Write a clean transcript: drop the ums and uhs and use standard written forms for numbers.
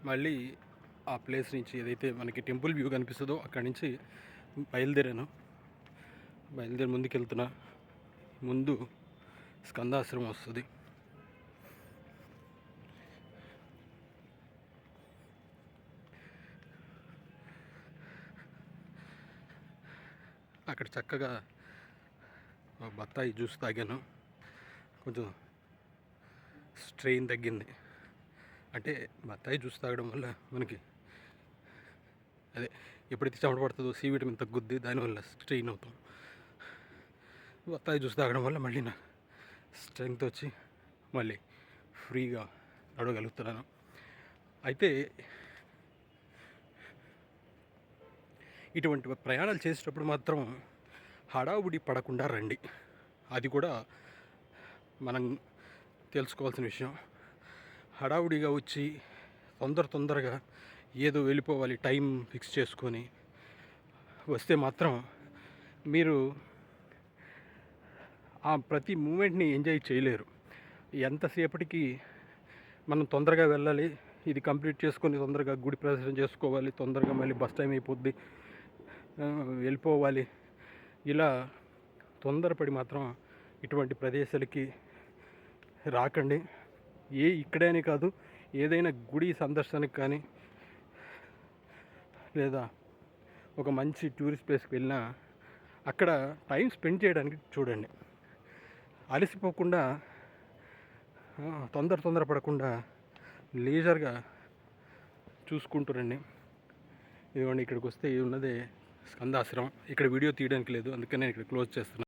మళ్ళీ ఆ ప్లేస్ నుంచి ఏదైతే మనకి టెంపుల్ వ్యూ కనిపిస్తుందో అక్కడి నుంచి బయలుదేరాను. ముందుకెళ్తున్నా. ముందు స్కందాశ్రమం వస్తుంది. అక్కడ చక్కగా బత్తాయి జ్యూస్ తాగాను. కొంచెం స్ట్రెయిన్ తగ్గింది. అంటే బత్తాయి జ్యూస్ తాగడం వల్ల మనకి అదే ఎప్పుడైతే చెమట పడుతుందో సి విటమిన్ తగ్గుద్ది, దానివల్ల స్ట్రెయిన్ అవుతాం. బత్తాయి జ్యూస్ తాగడం వల్ల మళ్ళీ నా స్ట్రెంగ్త్ వచ్చి మళ్ళీ ఫ్రీగా నడవగలుగుతున్నాను. అయితే ఇటువంటి ప్రయాణాలు చేసేటప్పుడు మాత్రం హడావుడి పడకుండా రండి. అది కూడా మనం తెలుసుకోవాల్సిన విషయం. హడావుడిగా వచ్చి తొందరగా ఏదో వెళ్ళిపోవాలి టైం ఫిక్స్ చేసుకొని వస్తే మాత్రం మీరు ఆ ప్రతి మూమెంట్ని ఎంజాయ్ చేయలేరు. ఎంతసేపటికి మనం తొందరగా వెళ్ళాలి, ఇది కంప్లీట్ చేసుకొని తొందరగా గుడి ప్రదర్శన చేసుకోవాలి, తొందరగా మళ్ళీ బస్ టైం అయిపోద్ది, వెళ్ళిపోవాలి, ఇలా తొందరపడి మాత్రం ఇటువంటి ప్రదేశాలకి రాకండి. ఇక్కడనే కాదు, ఏదైనా గుడి సందర్శనకు కానీ లేదా ఒక మంచి టూరిస్ట్ ప్లేస్కి వెళ్ళినా అక్కడ టైం స్పెండ్ చేయడానికి చూడండి. అలసిపోకుండా తొందర పడకుండా లీజర్గా చూసుకుంటారండి. ఇదిగోండి, ఇక్కడికి వస్తే ఉన్నదే స్కందాశ్రమం. ఇక్కడ వీడియో తీయడానికి లేదు, అందుకని నేను ఇక్కడ క్లోజ్ చేస్తున్నాను.